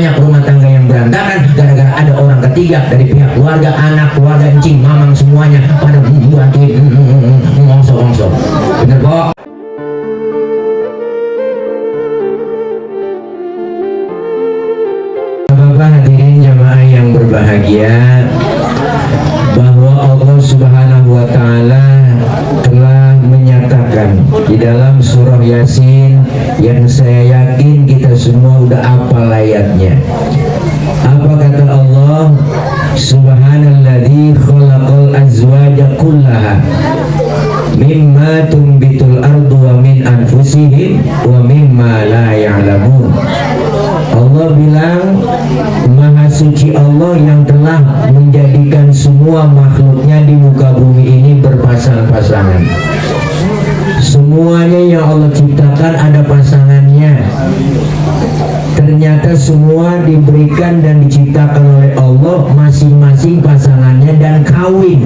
banyak rumah tangga yang berantakan gara-gara ada orang ketiga dari pihak keluarga, anak, keluarga, encing, mamang semuanya pada bantuin ngongso-ngongso. Bener kok? Bapak hadirin jamaah yang berbahagia, bahwa Allah Subhanahu wa Ta'ala telah menyatakan di dalam surah Yasin yang saya yakin kita semua udah hafal ayatnya. Apa kata Allah? Subhanalladzi khalaqal azwaja kullaha mimma tumbitul ardu wa min anfusihim wa mimma la ya'lamun. Allah bilang, Maha suci Allah yang telah menjadikan semua makhluknya di muka bumi ini berpasang-pasangan. Semuanya yang Allah ciptakan ada pasangannya. Ternyata semua diberikan dan diciptakan oleh Allah masing-masing pasangannya dan kawin.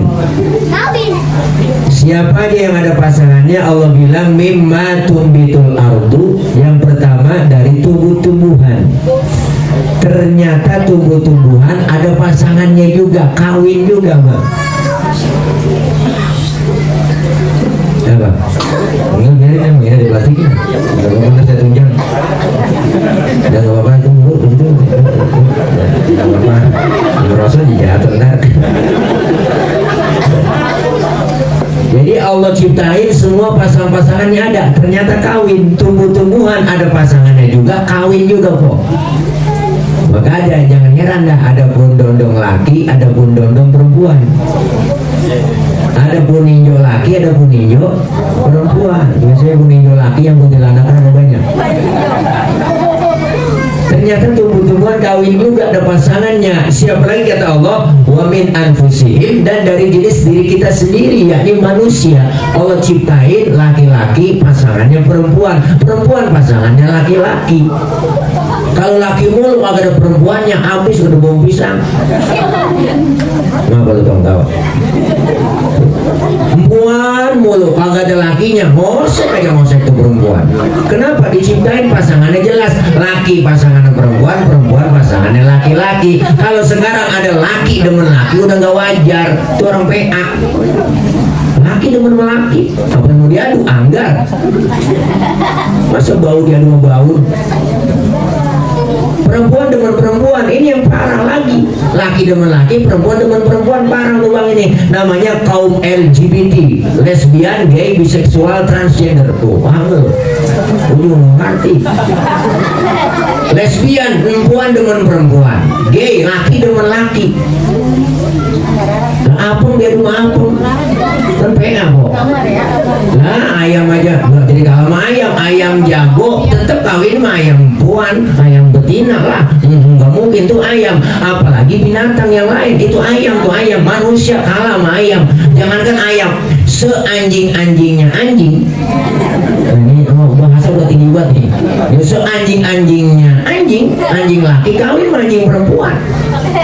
Siapa dia yang ada pasangannya? Allah bilang mimma tumbitul ardu. Yang pertama dari tumbuh-tumbuhan. Ternyata tumbuh-tumbuhan ada pasangannya juga, kawin juga, Bang. Apa? Enggak, biarin ya, di plastikin. Enggak apa-apa, saya tunjang. Enggak apa-apa, tunggu begitu. Enggak apa-apa, merasa jatuh ntar. Jadi Allah ciptain semua pasangan-pasangannya ada. Ternyata kawin, tumbuh-tumbuhan ada pasangannya juga, kawin juga kok. Maka ada, jangan heran dah, ada pun dondong laki, ada pun dondong perempuan. Ada pun ninjo laki, ada pun ninjo perempuan. Biasanya pun ninjo laki yang kuntilanak ada banyak. Ternyata tumbuh-tumbuhan kawin juga ada pasangannya. Siapa lagi kata Allah? Wa min anfusihim, dan dari jenis diri kita sendiri, yakni manusia. Allah ciptain laki-laki pasangannya perempuan, perempuan pasangannya laki-laki. Kalau laki mulu agak ada perempuannya, habis udah bau pisang. Kenapa lu tahu? Perempuan mulu agak ada lakinya, ngosek aja ngosek tuh perempuan. Kenapa? Diciptain pasangannya jelas, laki pasangannya perempuan, perempuan pasangannya laki-laki. Kalau sekarang ada laki demen laki udah nggak wajar, itu orang PA. Laki demen laki, apa yang mau diadu? Anggar. Masa bau diadu sama bau? Perempuan demen perempuan, ini yang parah lagi. Laki demen laki, perempuan demen perempuan, parah tuh Bang ini. Namanya kaum LGBT, lesbian, gay, biseksual, transgender. Tuh, paham lu? Udah ngerti. Lesbian, perempuan demen perempuan, gay, laki demen laki. Nah, apung dia rumah apung. Sampai apa? Nah, ayam aja nggak jadi kalah sama ayam. Ayam jago tetap kawin sama ayam puan, ayam betina lah. Nggak mungkin tuh ayam. Apalagi binatang yang lain, itu ayam tuh ayam. Manusia kalah sama ayam. Jangankan ayam, seanjing-anjingnya anjing. Ini bahasa udah tinggi banget nih. Ya, seanjing-anjingnya anjing, anjing laki kawin sama anjing perempuan.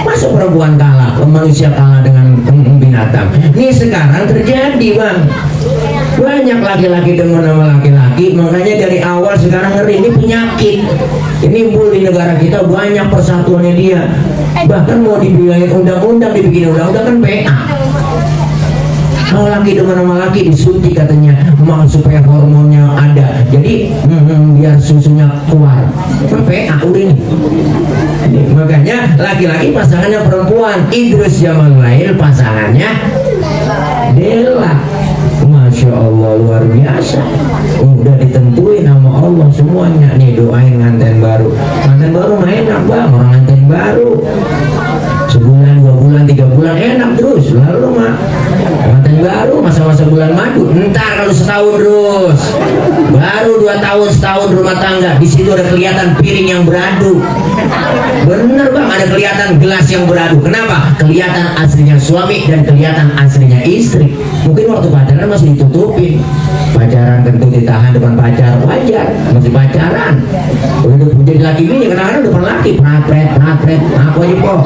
Masa perempuan kalah, manusia kalah dengan binatang? Ini sekarang terjadi, Bang. Banyak laki-laki demen sama laki-laki, makanya dari awal sekarang ngeri, ini penyakit. Ini timbul di negara kita, banyak persatuannya dia. Bahkan mau dibilangin undang-undang, dibikin undang-undang kan PA. Kalau laki demen sama laki disuntik katanya, mau supaya hormonnya ada, jadi biar susunya keluar. PA udah nih. Makanya laki-laki pasangannya perempuan, Idrus Jamalulail pasangannya Della. Masya Allah, luar biasa. Udah ditentuin sama Allah semuanya. Nih doain nganten baru. Nganten baru mah enak Bang, orang nganten baru sebulan, 2 bulan, 3 bulan enak terus. Lalu mah nganten baru masa-masa bulan madu. Ntar kalau setahun terus, baru 2 tahun, setahun rumah tangga, di situ ada kelihatan piring yang beradu. Bener Bang, ada kelihatan gelas yang beradu. Kenapa? Kelihatan aslinya suami dan kelihatan aslinya istri. Mungkin waktu pacaran masih ditutupin. Pacaran tentu ditahan depan pacar, wajar, masih pacaran. Udah jadi laki bini, kadang-kadang depan laki, pratret, aku aja kok.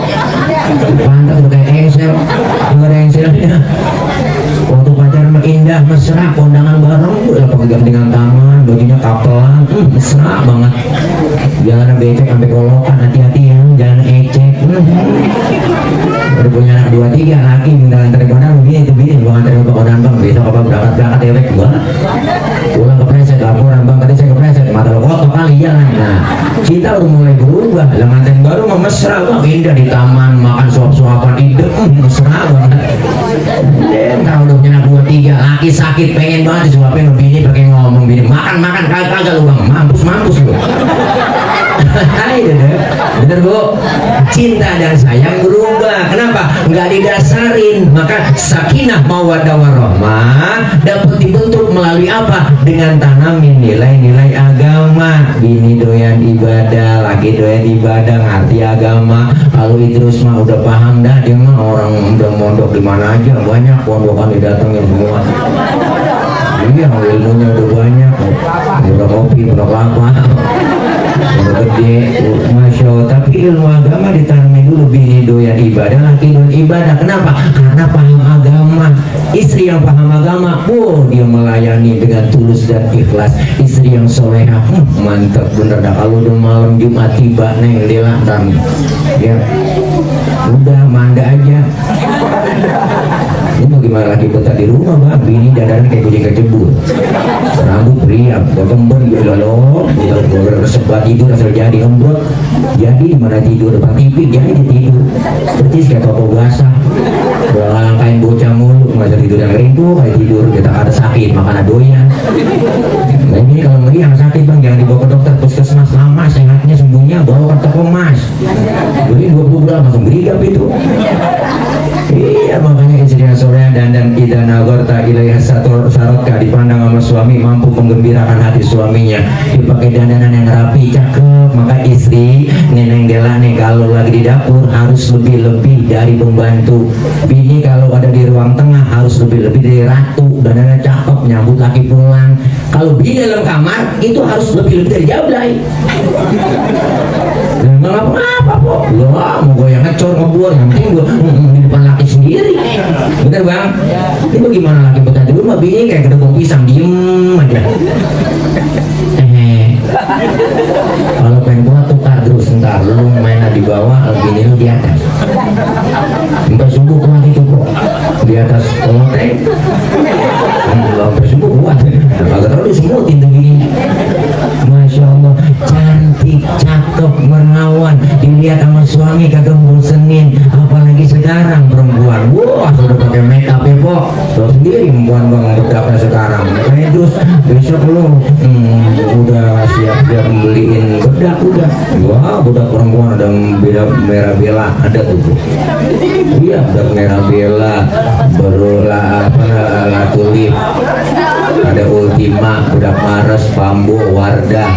Pantas udah kayak engsel, nggak ada engselnya. Waktu pacaran mah indah, mesra, kondangan bareng, udah pakai gandengan tangan, bajunya kapelan, mesra banget. Jalanan becek sampai kolokan, hati-hati ya. Udah punya anak 2-3 laki minta anterin kondangan begini itu bini gua anterin ke kondangan bang besok apa berangkat ewek gua pulang kepreset laporan bang tadi saya kepreset mata lo kotor kali jalan. Nah kita udah mulai berubah lah manten baru mah mesra bang indah di taman makan suap-suapan ide mesra banget. Kalau udah punya anak 2-3 laki sakit pengen banget disuapin sama bini pakai ngomong bini makan kagak lu bang mampus lu. Bener bu, cinta dan sayang berubah. Kenapa? Nggak didasarin. Maka sakinah mawaddah warahmah dapat dibentuk melalui apa? Dengan tanamin nilai-nilai agama. Bini doyan ibadah, laki doyan ibadah, ngerti agama. Kalau Idrus mah udah paham dah, dia mah orang udah mondok di mana aja banyak pondokan didatengin semua. Iya, ilmunya udah banyak, udah kopi, udah kelapa, udah gede, masya Allah. Tapi ilmu agama ditanamin dulu. Bini doyan ibadah, laki doyan ibadah. Kenapa? Karena paham agama. Istri yang paham agama, dia melayani dengan tulus dan ikhlas. Istri yang soleha, mantap bener dah. Kalau udah malam Jumat tiba neng dilatan, ya udah manda aja. Ini bagaimana lagi betah di rumah bang, bini dandan kayak kucing kecebur, rambut riang, kemben gitu loh, sebat tidur asal jadi embut, jadi mana tidur depan TV, jadi tidur, percis kayak toko basah, langkain bocah mulu, nggak tidur yang rindu, kayak tidur kita ada sakit, makan doyan. Nah ini kalau meriang sakit bang, jangan dibawa ke dokter puskesmas lama, sehatnya sembuhnya bawa ke toko emas, beli 20 gram langsung gerigap itu. Iya makanya istri yang soleha dan idza nazarta ilaiha sarotka dipandang sama suami mampu menggembirakan hati suaminya, dipakai dandanan yang rapi cakep. Maka istri neneng Dela nih kalau lagi di dapur harus lebih-lebih dari pembantu. Bini kalau ada di ruang tengah harus lebih-lebih dari ratu, dandannya cakep nyambut laki pulang. Kalau bini dalam kamar itu harus lebih-lebih dari jablay. Nggak apa-apa kok, lo mau goyang ngecor ngebor, yang penting gua di depan laki sendiri. Bener bang? Ini bagaimana laki betah di rumah, bini kayak kedekong pisang diem aja. Kalau pengen buat tukar terus ntar lu main di bawah, bini lu di atas. Sampai subuh kuat itu kok di atas loteng. Sampai subuh kuat. Agak terlalu semutin tuh gini. Masya Allah, cantik, cakep, menawan, dilihat sama suami kagak bosenin. Apalagi sekarang perempuan, wah sudah pakai make up ya kok. Lo sendiri perempuan bang bedaknya sekarang. Kayak terus besok lo udah siap-siap beliin bedak udah. Wah bedak perempuan ada bedak merah bela ada tuh. Iya bedak merah bela, berulah apa tulip. Ada Ultima, bedak Mares, Bambu, Wardah,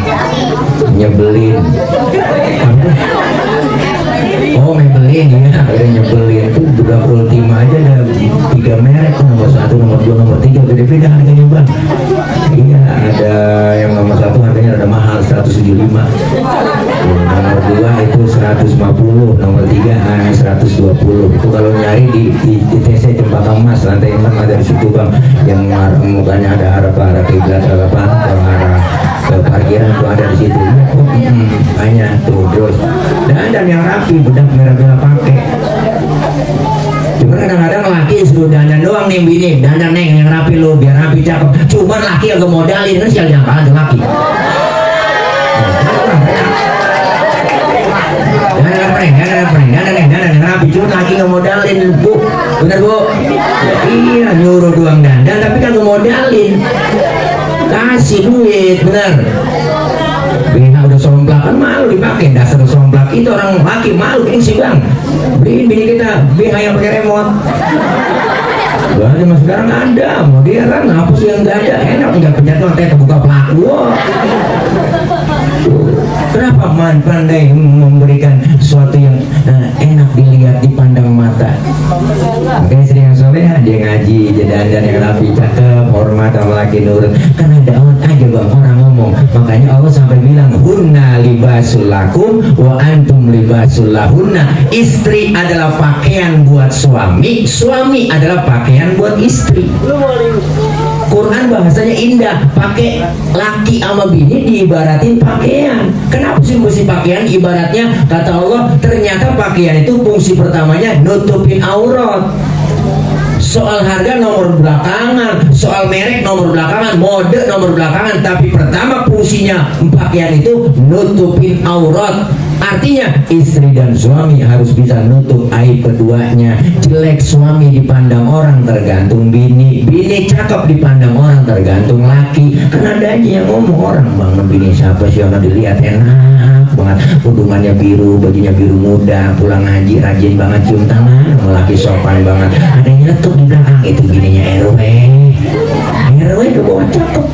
nyebelin. Oh Maybelline ya, nyebelin tuh bedak Ultima aja ada 3 merek, nomor 1, nomor 2, nomor 3 beda-beda harganya bang. Iya ada yang nomor 1 harganya ada mahal 175, nomor 2 itu 150, nomor 3 120. Itu kalau nyari di TC Cempaka Emas lantai 6 ada di situ bang, yang mukanya ada arah kiblat apa kalau arah parkiran itu ada di situ. Banyak tuh terus dan yang rapi bedak merah-merah pakai. Cuma kadang-kadang laki suruh dandan doang nih bini, dandan neng yang rapi lo biar rapi cakep. Cuma laki agak modalin kan sial jangan kalah dengan laki. Dandan yang rapi, cuma laki nggak modalin bu, bener bu? Iya nyuruh doang dandan tapi kan nggak modalin, kasih duit bener. BH udah somplak kan malu dipakai, dasar somplak itu orang laki malu gengsi bang. Beliin bini kita BH yang pakai remote. Wah, mas sekarang ada modern, apa sih yang nggak ada? Enak nggak pencet notek kebuka pelaku. Kenapa pandai memberikan sesuatu yang enak dilihat dipandang mata? Makanya istri yang soleha dia ngaji, dia dandan yang rapi cakep, hormat sama laki nurut. Karena daun aja bang orang ngomong. Makanya Allah sampai bilang hunna libasul lakum wa antum libasul lahunna. Istri adalah pakaian buat suami, suami adalah pakaian buat istri. Quran bahasanya indah, pakai laki sama bini diibaratin pakaian. Kenapa sih mesti pakaian? Ibaratnya kata Allah, ternyata ternyata pakaian itu fungsi pertamanya nutupin aurat. Soal harga nomor belakangan, soal merek nomor belakangan, mode nomor belakangan, tapi pertama fungsinya pakaian itu nutupin aurat. Artinya istri dan suami harus bisa nutup aib keduanya. Jelek suami dipandang orang tergantung bini, bini cakep dipandang orang tergantung laki. Kan ada aja yang ngomong orang, bang bini siapa sih yang dilihat enak banget, hubungannya biru, bajunya biru muda, pulang ngaji rajin banget cium tangan, laki sopan banget. Ada yang nyeletuk di belakang, itu bininya RW. RW itu bawa cakep.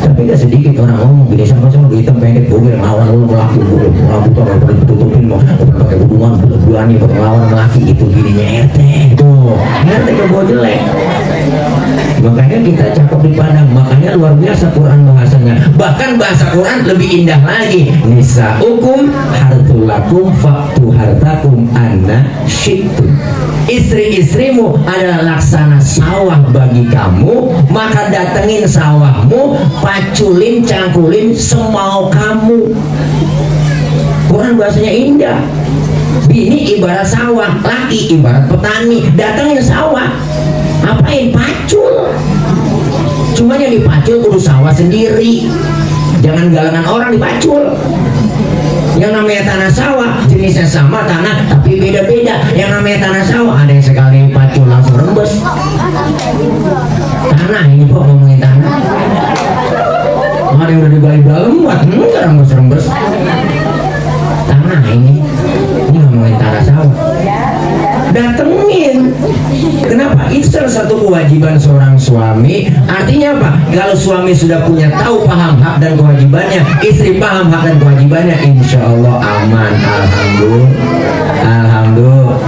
Tapi gak sedikit orang ngomong bini siapa sih hitam pendek, gue lawan lu laki, gue rambut orang tutupin mau pakai hubungan berani berlawan laki, itu bininya RT. Tuh RT gak bawa jelek. Makanya kita cakep dipandang, makanya luar biasa Quran bahasanya. Bahkan bahasa Quran lebih indah lagi. Nisa'ukum harthul lakum fa'tu hartakum anna syi'tum. Istri-istrimu adalah laksana sawah bagi kamu, maka datengin sawahmu, paculin, cangkulin semau kamu. Quran bahasanya indah. Bini ibarat sawah, laki ibarat petani. Datengin sawah, apain? Pacul. Cuman yang dipacul kudu sawah sendiri, jangan galangan orang dipacul. Yang namanya tanah sawah jenisnya sama tanah tapi beda-beda. Yang namanya tanah sawah ada yang sekali pacul langsung rembes. Tanah ini kok ngomongin tanah. Ada yang udah digali dalam buat rembes-rembes. Tanah ini ngomongin tanah sawah. Datengin. Kenapa? Itu salah satu kewajiban seorang suami. Artinya apa? Kalau suami sudah punya tahu paham hak dan kewajibannya, istri paham hak dan kewajibannya, insya Allah aman. Alhamdulillah.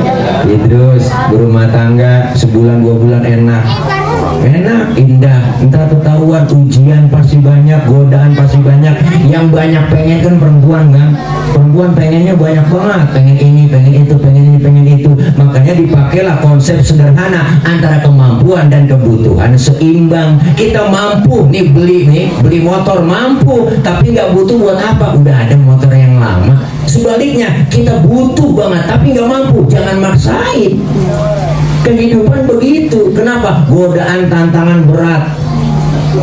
Idrus berumah tangga sebulan 2 bulan enak, indah. Entah ketahuan ujian pasti banyak, godaan pasti banyak. Yang banyak pengen kan perempuan kan? Perempuan pengennya banyak banget, pengen ini, pengen itu, pengen ini, pengen itu. Makanya dipakailah konsep sederhana antara kemampuan dan kebutuhan seimbang. Kita mampu nih beli motor mampu, tapi nggak butuh buat apa? Udah ada motor yang lama. Sebaliknya kita butuh banget tapi nggak mampu, jangan maksain. Kehidupan begitu. Kenapa? Godaan, tantangan berat.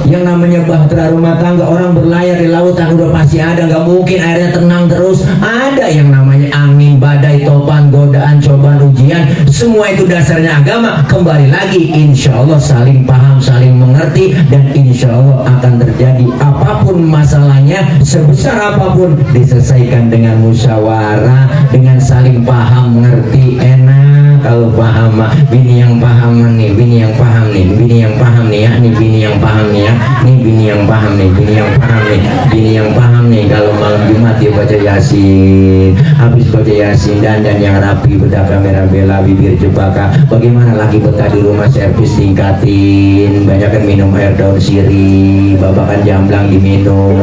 Yang namanya bahtera rumah tangga, orang berlayar di lautan udah pasti ada, nggak mungkin airnya tenang terus. Ada yang namanya angin, badai, topan, godaan, cobaan, ujian. Semua itu dasarnya agama. Kembali lagi, insya Allah saling paham, saling mengerti, dan insya Allah akan terjadi. Apapun masalahnya, sebesar apapun, diselesaikan dengan musyawarah, dengan saling paham, mengerti. Enak kalau paham. Bini yang paham nih, bini yang paham nih, bini yang paham nih ya, nih bini yang paham nih ya, nih bini yang paham nih, bini yang paham nih, bini yang paham nih. Kalau malam Jumat dia baca Yasin, habis baca Yasin dan yang rapi, bedak kamera bela, bibir jebaka. Bagaimana lagi betah di rumah, servis tingkatin, banyakan minum air daun sirih, babakan jamblang diminum.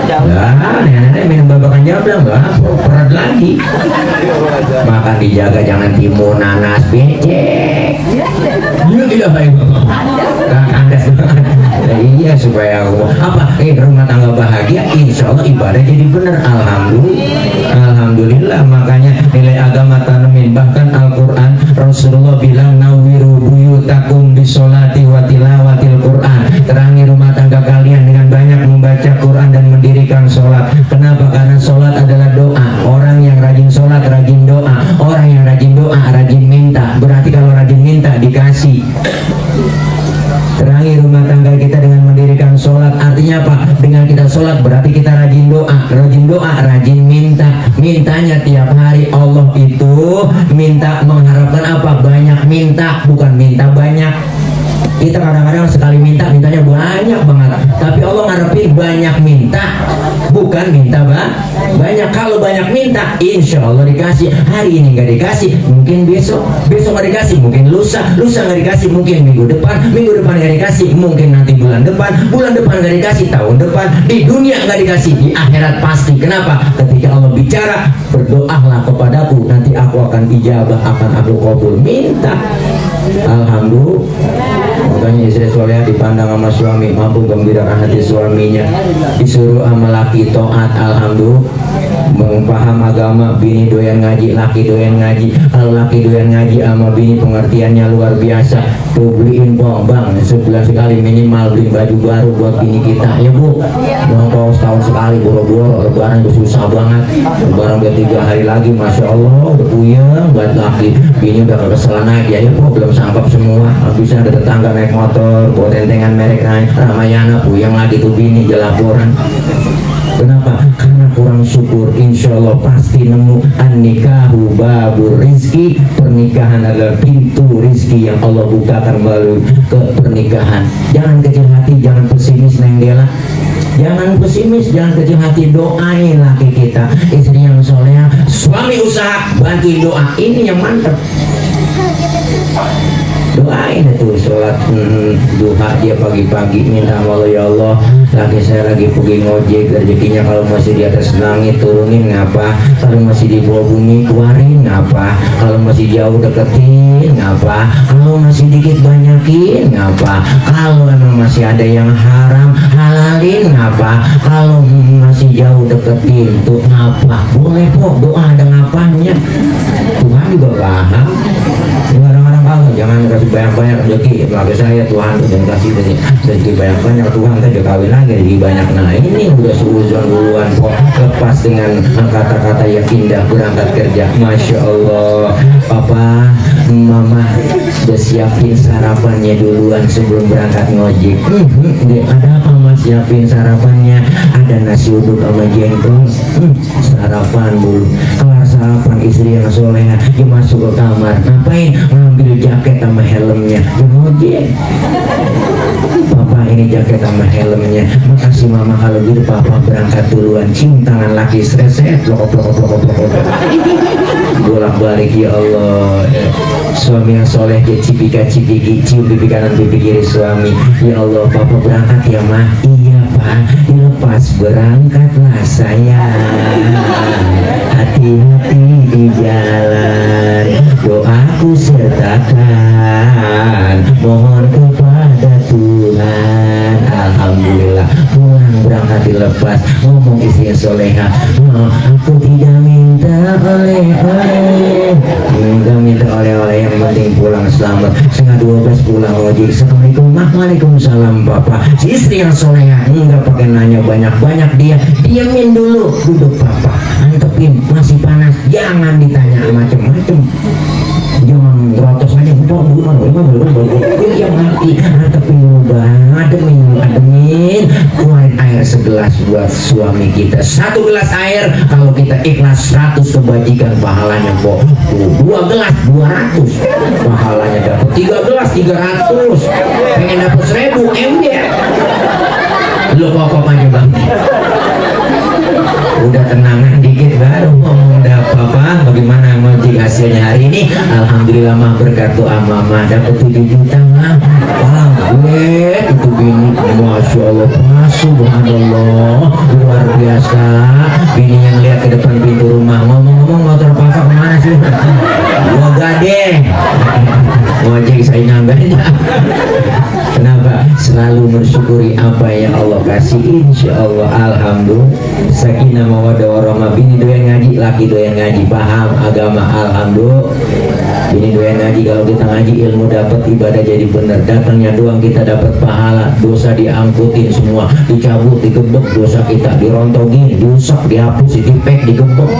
Lah, nenek minum babakan jamblang lah, perat lagi. Makan dijaga, jangan timun, nanas, becek. Ya tidak baik kandas. Iya supaya apa? Rumah tangga bahagia, insya Allah ibadah jadi benar. Alhamdulillah. Makanya nilai agama tanemin. Bahkan Al-Quran Rasulullah bilang nawiru buyutakum bisolati wa tilawatil Quran. Terangi rumah tangga kalian dengan banyak membaca Quran dan mendirikan sholat. Kenapa? Karena sholat adalah doa. Orang yang rajin sholat rajin doa. Orang yang rajin doa rajin minta. Berarti kalau rajin minta dikasih. Terangi rumah tangga kita dengan mendirikan sholat. Artinya apa? Dengan kita sholat berarti kita rajin doa. Rajin doa, rajin minta. Mintanya tiap hari. Allah itu minta mengharapkan apa? Banyak minta, bukan minta banyak. Kita kadang-kadang sekali minta, mintanya banyak banget. Tapi Allah ngarepin banyak minta, bukan minta banyak. Kalau banyak minta, insya Allah dikasih. Hari ini nggak dikasih, mungkin besok nggak dikasih, mungkin lusa nggak dikasih, mungkin minggu depan nggak dikasih, mungkin nanti bulan depan nggak dikasih, tahun depan. Di dunia nggak dikasih, di akhirat pasti. Kenapa? Ketika Allah bicara, berdoalah kepadaku, nanti aku akan ijabah, akan aku kabul. Minta. Alhamdulillah. Makanya istri soleh dipandang sama suami, mampu gembirakan hati suaminya, disuruh sama laki taat. Alhamdulillah. paham agama, bini doyan ngaji, laki doyan ngaji. Kalau laki doyan ngaji sama bini pengertiannya luar biasa. Tuh beliin dong bang, sebulan sekali minimal beli baju baru buat bini kita ya bu. Mau setahun sekali boro-boro, lebaran udah susah banget. Lebaran udah 3 hari lagi, masya Allah udah puyeng buat laki. Bini udah kekesalan aja ya bu, belum sangkap semua. Habisnya ada tetangga naik motor, bawa tentengan merek naik, Ramayana puyeng lagi tuh bini jelaporan. Kenapa? Karena kurang syukur. Insya Allah pasti nemu. An-nikahu babur rizki. Pernikahan adalah pintu rizki yang Allah bukakan melalui ke pernikahan. Jangan kecil hati, jangan pesimis Neng Dela. Jangan pesimis, jangan kecil hati. Doain laki kita, istri yang soleh, suami usaha, bantuin doa. Ini yang mantap. Doain itu sholat duha dia pagi-pagi, minta Allah, ya Allah laki saya lagi pergi ngojek, rezekinya kalau masih di atas langit turunin ngapa, kalau masih di bawah bumi keluarin ngapa, kalau masih jauh deketin ngapa, kalau masih dikit banyakin ngapa, kalau emang masih ada yang haram halalin ngapa, kalau masih jauh deketin tuh ngapa. Boleh kok doa ada ngapanya, Tuhan juga paham. Orang-orang kalau jangan kasih banyak-banyak rezeki bagi saya Tuhan, jangan kasih rezeki banyak-banyak Tuhan, kita kawin lagi rezeki banyak. Nah ini udah suuzon duluan kok, lepas dengan kata-kata yang indah berangkat kerja. Masya Allah, papa mama udah siapin sarapannya duluan sebelum berangkat ngojek. Ada apa mas? Siapin sarapannya, ada nasi uduk sama jengkol. Sarapan dulu, kelar sarapan istri yang soleha dia masuk ke kamar, ngapain? Ngambil jaket sama helmnya, ngojek. Papa ini jaket sama helmnya, makasih mama, kalau gitu papa berangkat duluan. Cium tangan laki streset, plokok bolak balik. Ya Allah, suami yang soleh dia cipika-cipiki, cium pipi kanan pipi kiri suami. Ya Allah, papa berangkat ya mah. Iya pak, dilepas berangkatlah sayang, hati-hati di jalan, doaku sertakan, mohon kepada Tuhan. Alhamdulillah pulang berangkat dilepas, ngomong istri soleha, aku tidak minta oleh-oleh, tidak minta oleh-oleh, yang penting pulang selamat. 11:30 pulang ngojek, assalamualaikum, waalaikumsalam papa. Si istri yang soleha enggak pakai nanya banyak-banyak, dia diamin dulu, duduk papa, antepin masih panas, jangan ditanya macem-macem, jangan rotos aja, yang mati, antepin dulu, ademin, keluarin air segelas buat suami kita. 1 gelas air kalau kita ikhlas 100 kebajikan pahalanya kok. 2 gelas 200 pahalanya dapat, 3 gelas 300, pengen dapat 1000 MD. Lu kok aja bang, udah tenangan dikit baru ngomong dah papa. Bagaimana ngojek hasilnya hari ini? Alhamdulillah mah, berkat doa mama dapat 7 juta mah. Wah, itu bini, masya Allah, subhanallah, luar biasa. Bini yang lihat ke depan pintu rumah, ngomong-ngomong motor papa kemana sih? Gua gade ngojek saingan banyak. Kenapa? Selalu mensyukuri apa yang Allah kasih. Insya Allah, alhamdulillah, sakinah mawaddah warahmah. Bini doyan ngaji, laki doyan ngaji, paham agama, alhamdulillah. Bini doyan ngaji, kalau kita ngaji ilmu dapat, ibadah jadi benar. Datangnya doang kita dapat pahala, dosa diangkutin semua, dicabut, digebek dosa kita, dirontogin, diusap, dihapus, dipek, digebek,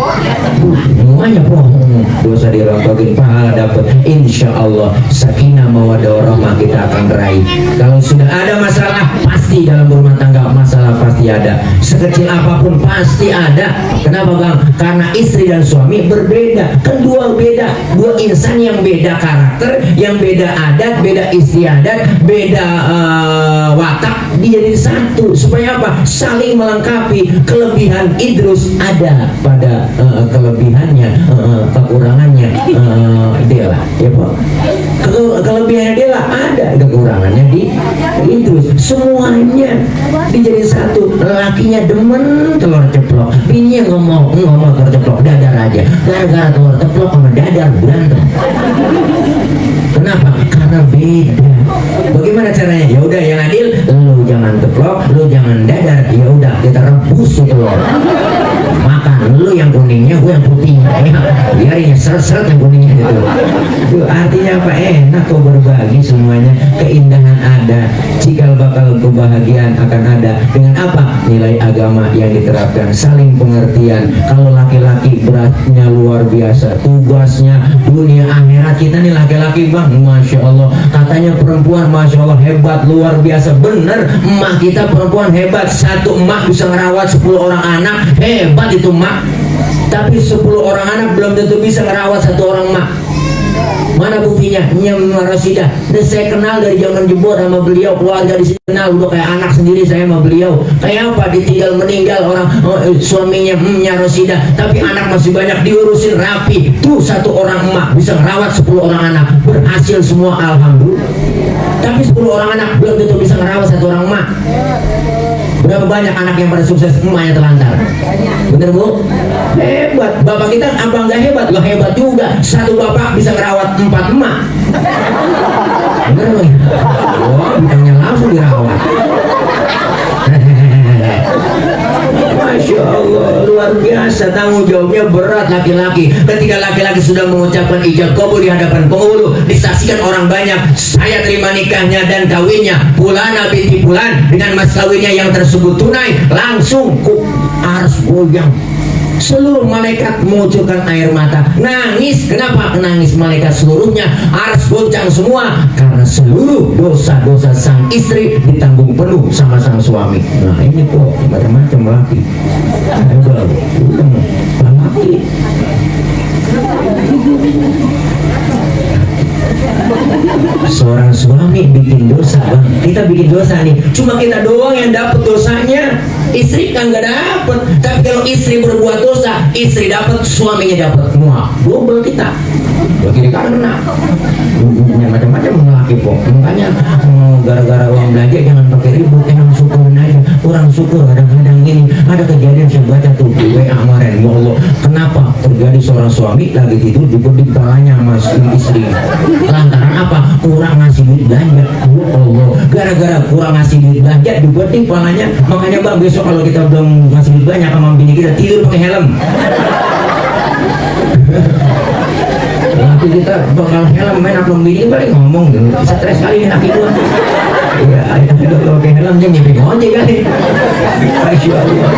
semuanya bohong, dosa dirontogin, pahala dapat. Insya Allah sakinah mawaddah warahmah kita akan raih. Kalau sudah ada masalah, pasti dalam rumah tangga masalah pasti ada, sekecil apapun pasti ada. Kenapa bang? Karena istri dan suami berbeda, kedua beda, dua insan yang beda karakter, yang beda adat, beda istiadat, beda watak, dijadiin satu. Supaya apa? Saling melengkapi. Kelebihan Idrus ada pada kelebihannya, kekurangannya Dela, ya Pak. Kelebihannya Dela ada, kekurangannya di Idrus. Semuanya dijadiin satu. Lakinya demen telur ceplok, bininya ngomong telur ceplok, dadar aja. Gara-gara telur ceplok sama dadar berantem. Kenapa? karena beda. Bagaimana caranya? Ya udah yang adil, lu jangan teplok, lu jangan dadar, ya udah kita rebus itu loh. Makan lu yang kuningnya, gue yang putihnya, ya. Biarin ya seret-seret yang kuningnya gitu. Itu artinya apa? Enak kok berbagi semuanya, keindahan ada, cikal bakal kebahagiaan akan ada. Dengan apa? Nilai agama yang diterapkan, saling pengertian. Kalau laki-laki beratnya luar biasa, tugasnya dunia akhirat. Kita nih laki-laki bang, masya Allah. Katanya perempuan, masya Allah hebat luar biasa. Bener, emak kita perempuan hebat. Satu emak bisa ngerawat 10 orang anak, hebat itu emak. Tapi 10 orang anak belum tentu bisa ngerawat satu orang emak. Mana buktinya? Nyam Rasidah. Dan saya kenal dari zaman jebot sama beliau, keluarga di sini kenal, udah kayak anak sendiri saya sama beliau. Kayak apa? Ditinggal meninggal orang suaminya Nya Rasidah, tapi anak masih banyak, diurusin rapi. Tuh satu orang emak bisa ngerawat 10 orang anak, berhasil semua alhamdulillah. Tapi 10 orang anak belum tentu bisa ngerawat satu orang emak. Berapa banyak anak yang pada sukses, emaknya terlantar. Bener bu? Hebat. Bapak kita apa nggak hebat? Lah hebat juga. Satu bapak bisa merawat 4 emak. Bener bu? Wah, bidangnya langsung dirawat. Masya Allah, luar biasa. Tanggung jawabnya berat laki-laki. Ketika laki-laki sudah mengucapkan ijab kabul di hadapan penghulu, disaksikan orang banyak, saya terima nikahnya dan kawinnya Fulana binti Fulan dengan mas kawinnya yang tersebut tunai, langsung harus goyang. Seluruh malaikat mengucurkan air mata, nangis. Kenapa nangis malaikat seluruhnya? Ars goncang semua karena seluruh dosa-dosa sang istri ditanggung penuh sama sang suami. Nah ini kok macam-macam laki. Laki. Seorang suami bikin dosa bang, kita bikin dosa nih, cuma kita doang yang dapat dosanya, istri kan nggak dapet. Tapi kalau istri berbuat dosa, istri dapat, suaminya dapat, semua double kita. Bagi karena yang macam-macam laki kok. Makanya gara-gara uang belanja jangan pakai ribut, emang syukurin aja. Orang syukur kadang-kadang ini ada kejadian saya baca tuh di WA kemarin, ya Allah, kenapa terjadi seorang suami lagi tidur di palanya mas istri, lantaran apa? Kurang ngasih duit belanja. Ya Allah, gara-gara kurang ngasih duit belanja dibuatin palanya. Makanya bang, besok kalau kita belum ngasih duit banyak sama bini kita, tidur pakai helm. Laki kita bakal helm, main aku bini paling ngomong gitu, stres kali ini laki gua. Iya, ada juga kalau pakai helm dia nyepik ojek kali. Masya Allah,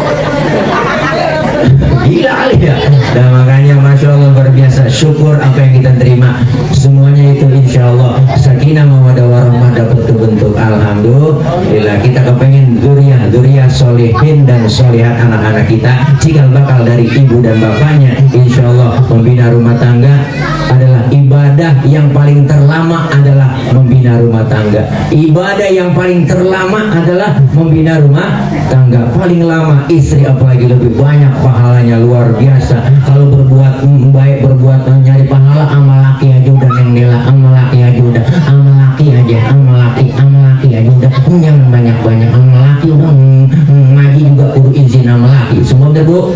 gila kali ya. Dan makanya masya Allah luar biasa, syukur apa yang kita terima semuanya itu insya Allah sakinah mawaddah warahmah dapat terbentuk. Alhamdulillah, kita kepengen zuriyah solihin dan solihat anak-anak kita cikal bakal dari ibu dan bapaknya. Insya Allah membina rumah tangga adalah ibadah yang paling terlama, adalah membina rumah tangga. Ibadah yang paling terlama adalah membina rumah tangga. Paling lama istri, apalagi lebih banyak pahalanya, luar biasa. Kalau berbuat baik, berbuat nyari pahala, amal laki aja udah neng nela, amal laki aja udah, amal laki aja, amal laki aja udah, jangan banyak-banyak amal laki udah, ngaji juga kudu izin amal laki. Semua udah bu.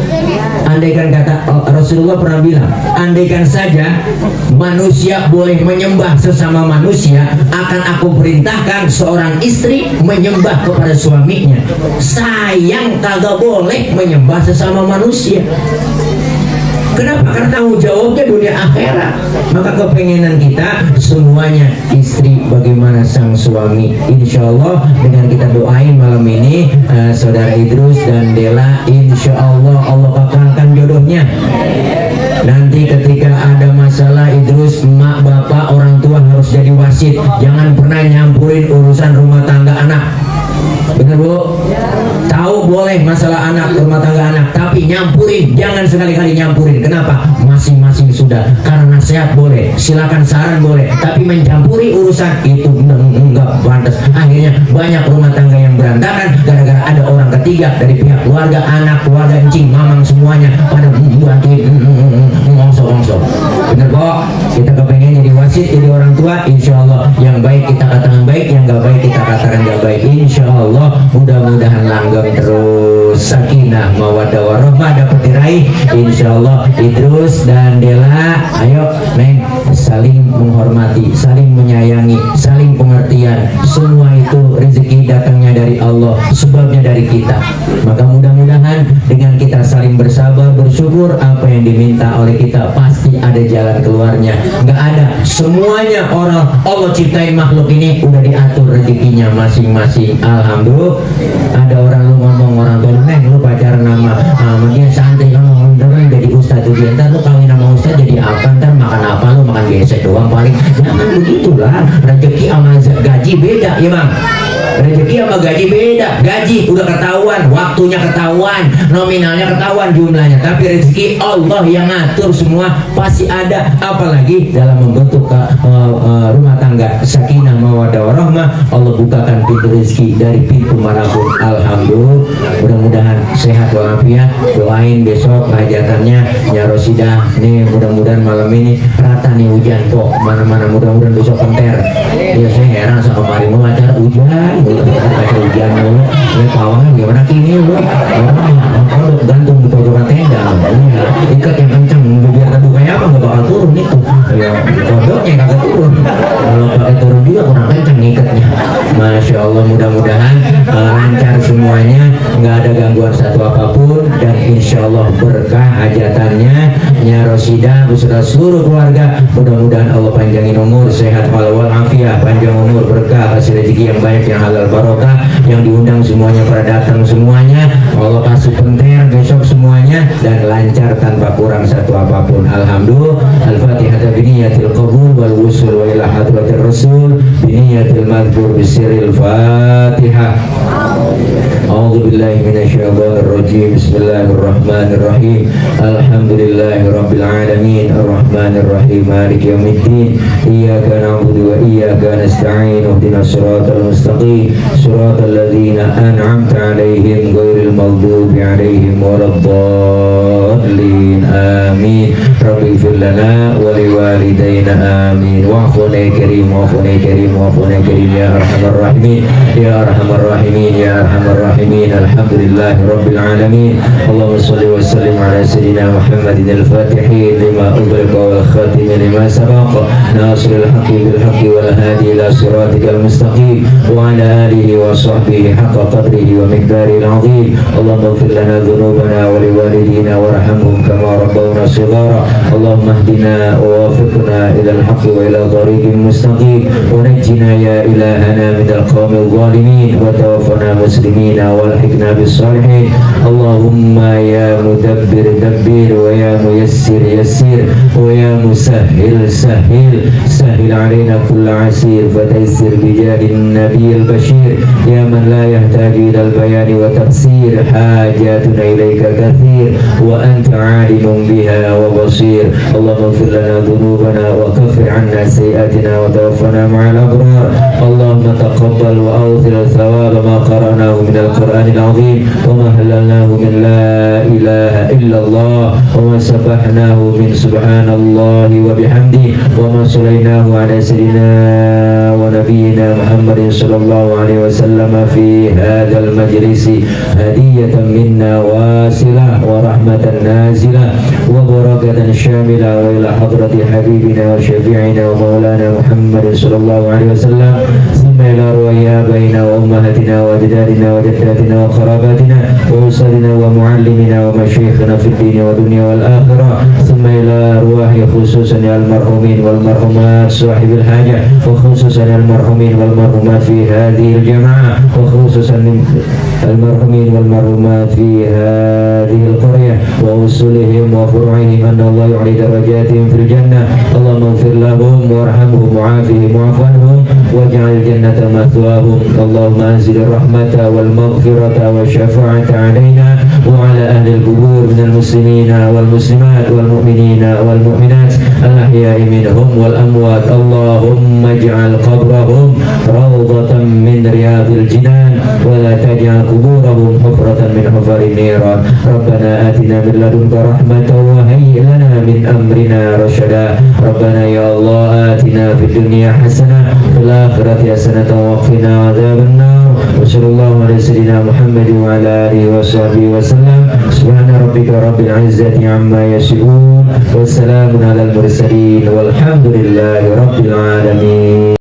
Andaikan kata Rasulullah pernah bilang, andaikan saja manusia boleh menyembah sesama manusia, akan aku perintahkan seorang istri menyembah kepada suaminya. Sayang kagak boleh menyembah sesama manusia. Kenapa? Karena tanggung jawabnya dunia akhirat. Maka kepengenan kita semuanya istri bagaimana sang suami. Insya Allah dengan kita doain malam ini saudara Idrus dan Dela, insya Allah Allah kakalkan jodohnya. Nanti ketika ada masalah Idrus, emak, bapak, orang tua harus jadi wasit. Jangan pernah nyampurin urusan rumah tangga anak. Bener bu? Tahu boleh masalah anak, rumah tangga anak, tapi nyampurin, jangan sekali-kali nyampurin. Kenapa? Masing-masing sudah. Karena nasihat boleh, silakan saran boleh, tapi mencampuri urusan itu enggak pantas. Akhirnya banyak rumah tangga yang berantakan gara-gara ada orang ketiga dari pihak keluarga, anak, keluarga, encing, mamang, semuanya pada bantuin ngongso-ngongso. Bener kok? Kita kepengen jadi wasit, jadi orang tua. Insya Allah yang baik kita katakan baik, yang gak baik kita katakan gak baik. Insya Allah mudah-mudahan langgam terus, sakinah mawaddah warahmah dapat diraih. Insya Allah Idrus dan Dela, ayo neng saling menghormati, saling menyayangi, saling pengertian. Semua itu rezeki datangnya dari Allah, sebabnya dari kita. Maka mudah-mudahan dengan kita saling bersabar, bersyukur, apa yang diminta oleh kita pasti ada jalan keluarnya. Nggak ada, semuanya orang Allah ciptain makhluk ini udah diatur rezekinya masing-masing. Alhamdulillah. Ada orang lu ngomong orang tua, neng lu pacaran nama dia santai, kamu orang jadi ustadz tuh, ntar lu kawin sama ustadz jadi apa, ntar makan apa, lu makan gesek doang paling. Jangan begitulah, rezeki sama gaji beda ya bang. Rezeki sama gaji beda. Gaji udah ketahuan, waktunya ketahuan, nominalnya ketahuan jumlahnya, tapi rezeki Allah yang ngatur semua, pasti ada. Apalagi dalam membentuk rumah tangga sakinah mawaddah warahmah, Allah bukakan pintu rezeki dari pintu manapun. Alhamdulillah. Mudah-mudahan sehat walafiat. Doain besok hajatannya ya Rosidah nih, mudah-mudahan malam ini rata nih hujan kok mana-mana, mudah-mudahan besok penter. Ya saya heran sama kemarin mau acara hujan, baca hujan dulu, ya kawan gimana kini lu? Orang gantung di pojokan tenda, ya ikat yang kencang, biar teduh kayak apa nggak bakal turun itu. Ya kodoknya kagak turun, kalau pakai turun juga kurang kencang ikatnya. Masya Allah, mudah-mudahan lancar semuanya, nggak ada gangguan satu apapun, dan insya Allah berkah hajatannya ya Rosidah beserta seluruh keluarga. Mudah-mudahan Allah panjangin umur, sehat walafiat, panjang umur, berkah, kasih rezeki yang banyak, yang halal barokah, yang diundang semuanya pada datang semuanya, Allah kasih penter besok semuanya, dan lancar tanpa kurang satu apapun. Alhamdulillah. Al-Fatihah biniyatil qabul wal wusul wa ila hadratir rasul biniyatil madhkur bisiril Fatihah. A'udzu billahi minasyaitonir rajim. Bismillahirrahmanirrahim. Alhamdulillahirabbil alamin arrahmanir rahim maliki yaumiddin. Iyyaka na'budu wa iyyaka nasta'in. Ihdinas siratal mustaqim. Siratal ladzina an'amta 'alaihim ghairil maghdubi 'alaihim waladdallin. Amin. Rabbi ighfir lana wa liwalidayna amin. Wa'funa ya karim, wa'funa ya karim, wa'funa ya karim ya arhamar rahimin, ya arhamar rahimin, ya arhamar rahimin. Alhamdulillahi rabbil alamin. Allahumma shalli wa sallim ala sayyidina Muhammadin al-fatihi lima ughliqa wal khatimi lima sabaqa nasiril haqqi bil haqqi wal hadi ila siratikal mustaqim wa ala alihi wa sahbihi haqqa qadrihi wa miqdaril azim. Allahumma ighfir lana dhunubana wa liwalidina warhamhum kama rabbawna shighara. Allahumma ihdina wa wafiqna ila al-haqqi wa ila tariqin mustaqim wa najjina ya ilahana min al-qawmil zalimin wa tawaffana muslimina walhiqna bis salihin. Allahumma ya mudabbir dabbir wa ya muyassir yassir wa ya musahhil sahhil sahhil alaina kulla asir fataysir bijahin nabiyil bashir ya man la yahtaju ila al-bayani wa tafsir hajatuna ilayka kathir wa anta alimun biha wa basir. Allahumma ighfir lana dhunubana wa kaffir 'anna sayyi'atina wa tawaffana ma'al abrar. Allahumma taqabbal wa awthil thawaba ma qara'nahu min al-Qur'anil 'azim wa ma halalnahu min la ilaha illallah wa ma sabbahnahu min subhanallahi wa bihamdihi wa ma sallainahu ala sayyidina wa nabiyyina Muhammadin sallallahu alaihi wasallam fi hadzal majlisi hadiyatan minna wasilah wa rahmatan nazilah wa barakatan syamilah wa ila hadrati habibina wa syafi'ina wa maulana Muhammadin sallallahu alaihi wasallam thumma ila ruhi abaina wa ummahatina wa ajdadina wa jaddatina wa qarabatina wa usadina wa muallimina wa masyayikhina fid din wa dunya wal akhirah thumma ila ruhi khususan al-marhumin wal marhumat sahibil hajah wa khususan al-marhumin wal marhumat fi hadhihi al-jama'ah wa khususan al-marhumin wal marhumat fi hadhihi al-qaryah wa usulihim wa furu'ihim anna Allah yu'li darajatihim fil jannah. Allahumma ighfir lahum warhamhum wa'afihim wa'fu anhum waj'al jannata mathwahum. Allahumma anzil rahmata wal maghfirata wa syafa'ata 'alaina wa 'ala ahli al-qubur minal muslimina wal muslimat wal mu'minina wal mu'minat al-ahya'i minhum wal amwat. Allahumma ij'al qabrahum rawdatan min riyadil jinan wa la taj'al quburahum hufratan min hufarin niran. Rabbana atina min ladunka rahmatan wa hayyi lana min amrina rasyada. Rabbana ya Allah atina fid dunya hasanah fil akhirati hasanatan wa qina adzabannar. Wa sallallahu ala sayyidina Muhammad wa ala alihi wa sahbihi wa sallam. Subhana rabbika rabbil izzati amma yasifun. Wassalamun alal mursalin walhamdulillahi rabbil alamin.